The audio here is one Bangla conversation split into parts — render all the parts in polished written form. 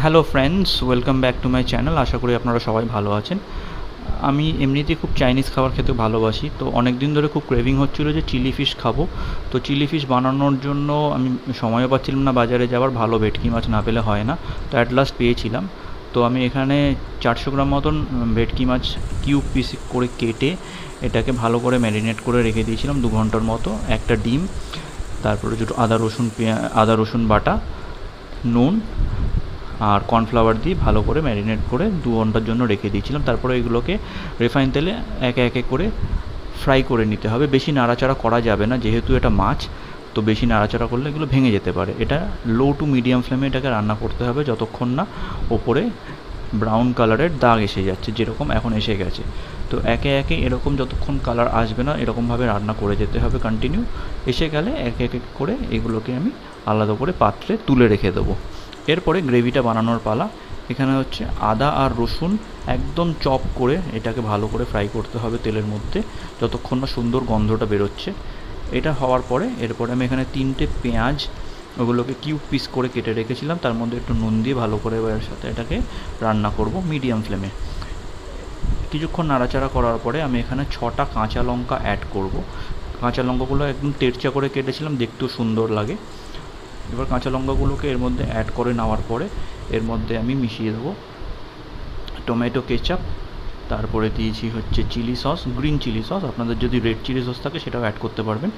Hello friends, welcome back to my channel. আশা করি আপনারা সবাই ভালো আছেন। আমি এমনিতেই খুব চাইনিজ খাবার খেতে ভালোবাসি, তো অনেক দিন ধরে খুব ক্রেভিং হচ্ছিলো যে চিলি ফিশ খাবো। তো চিলি ফিশ বানানোর জন্য আমি সময়ও পাচ্ছিলাম না বাজারে যাওয়ার, ভালো ভেটকি মাছ না পেলে হয় না। তো অ্যাট লাস্ট পেয়েছিলাম। তো আমি এখানে 400 গ্রাম মতন ভেটকি মাছ কিউব পিস করে কেটে এটাকে ভালো করে ম্যারিনেট করে রেখে দিয়েছিলাম 2 ঘন্টার মতো। একটা ডিম, তারপরে দুটো আদা রসুন বাটা, নুন আর কর্নফ্লাওয়ার দিয়ে ভালো করে ম্যারিনেট করে 2 ঘন্টার জন্য রেখে দিয়েছিলাম। তারপরে এগুলোকে রিফাইন তেলে একে একে করে ফ্রাই করে নিতে হবে। বেশি নাড়াচাড়া করা যাবে না, যেহেতু এটা মাছ, তো বেশি নাড়াচাড়া করলে এগুলো ভেঙে যেতে পারে। এটা লো টু মিডিয়াম ফ্লেমে এটাকে রান্না করতে হবে যতক্ষণ না ওপরে ব্রাউন কালারের দাগ এসে যাচ্ছে, যেরকম এখন এসে গেছে। তো একে একে এরকম যতক্ষণ কালার আসবে না এরকমভাবে রান্না করে যেতে হবে কন্টিনিউ। এসে গেলে একে একে করে এগুলোকে আমি আলাদা করে পাত্রে তুলে রেখে দেবো। এরপরে গ্রেভিটা বানানোর পালা। এখানে হচ্ছে আদা আর রসুন একদম চপ করে এটাকে ভালো করে ফ্রাই করতে হবে তেলের মধ্যে যতক্ষণ না সুন্দর গন্ধটা বেরোচ্ছে। এটা হওয়ার পরে এরপরে আমি এখানে 3টে পেঁয়াজ, ওগুলোকে কিউব পিস করে কেটে রেখেছিলাম, তার মধ্যে একটু নুন দিয়ে ভালো করে এর সাথে এটাকে রান্না করব মিডিয়াম ফ্লেমে। কিছুক্ষণ নাড়াচাড়া করার পরে আমি এখানে 6টা কাঁচা লঙ্কা অ্যাড করব। কাঁচা লঙ্কাগুলো একদম তেরচা করে কেটেছিলাম, দেখতেও সুন্দর লাগে। এবার কাঁচা লঙ্কাগুলোকে এর মধ্যে অ্যাড করে নেওয়ার পরে এর মধ্যে আমি মিশিয়ে দেবো টমেটো কেচাপ, তারপরে দিয়েছি হচ্ছে chilli sauce, green chilli sauce. আপনাদের যদি রেড চিলি সস থাকে সেটাও অ্যাড করতে পারবেন।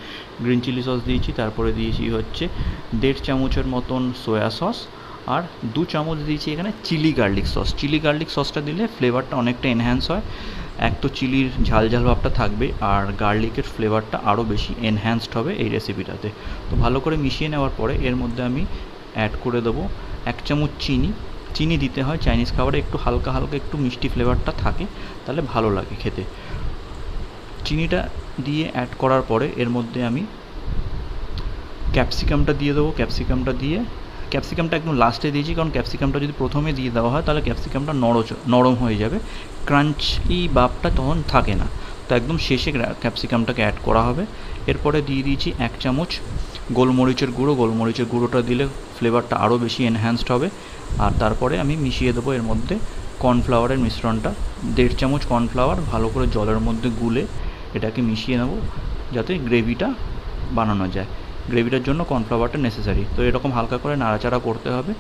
গ্রিন চিলি সস দিয়েছি, তারপরে দিয়েছি হচ্ছে 1.5 চামচের মতন সয়া সস, আর 2 চামচ দিয়েছি এখানে chilli garlic sauce. Chilli garlic সসটা দিলে ফ্লেভারটা অনেকটা এনহ্যান্স হয়। এক তো চিলির ঝাল ঝাল ভাবটা থাকবে, আর গার্লিকের ফ্লেভারটা আরও বেশি এনহ্যান্সড হবে এই রেসিপিটাতে। তো ভালো করে মিশিয়ে নেওয়ার পরে এর মধ্যে আমি অ্যাড করে দেবো 1 চামচ চিনি। চিনি দিতে হয় চাইনিজ খাবারে, একটু হালকা হালকা একটু মিষ্টি ফ্লেভারটা থাকে, তাহলে ভালো লাগে খেতে। চিনিটা দিয়ে অ্যাড করার পরে এর মধ্যে আমি ক্যাপসিকামটা দিয়ে দেবো। ক্যাপসিকামটা একদম লাস্টে দিয়েছি, কারণ ক্যাপসিকামটা যদি প্রথমে দিয়ে দেওয়া হয় তাহলে ক্যাপসিকামটা নরম হয়ে যাবে, ক্রাঞ্চি ভাবটা তখন থাকে না। তো একদম শেষে ক্যাপসিকামটাকে অ্যাড করা হবে। এরপরে দিয়ে দিয়েছি 1 চামচ গোলমরিচের গুঁড়ো। গোলমরিচের গুঁড়োটা দিলে ফ্লেভারটা আরও বেশি এনহ্যান্সড হবে। আর তারপরে আমি মিশিয়ে দেবো এর মধ্যে কর্নফ্লাওয়ারের মিশ্রণটা। 1.5 চামচ কর্নফ্লাওয়ার ভালো করে জলের মধ্যে গুলে এটাকে মিশিয়ে নেব, যাতে গ্রেভিটা বানানো যায়। গ্রেভিটার জন্য কর্নফ্লাওয়ারটা নেসেসারি। তো এরকম হালকা করে নাড়াচাড়া করতে হবে।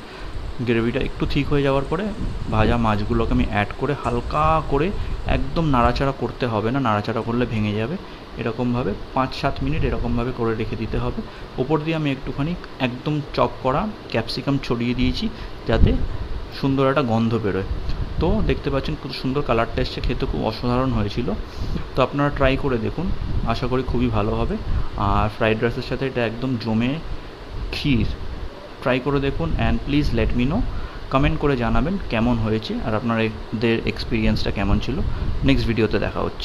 গ্রেভিটা একটু ঠিক হয়ে যাওয়ার পরে ভাজা মাছগুলোকে আমি অ্যাড করে হালকা করে, একদম নাড়াচাড়া করতে হবে না, নাড়াচাড়া করলে ভেঙে যাবে। এরকমভাবে 5-7 মিনিট এরকমভাবে করে রেখে দিতে হবে। ওপর দিয়ে আমি একটুখানি একদম চপ করা ক্যাপসিকাম ছড়িয়ে দিয়েছি, যাতে সুন্দর একটা গন্ধ বেরোয়। তো দেখতে পাচ্ছেন কত সুন্দর কালারটা এসছে, খেতে খুব অসাধারণ হয়েছিল। তো আপনারা ট্রাই করে দেখুন, আশা করি খুবই ভালো হবে। আর ফ্রাইড রাইসের সাথে এটা একদম জমে ক্ষীর। ট্রাই করে দেখুন and please let me no, comment করে জানাবেন কেমন হয়েছে আর আপনাদের এক্সপিরিয়েন্সটা কেমন ছিল। নেক্সট ভিডিওতে দেখা হচ্ছে।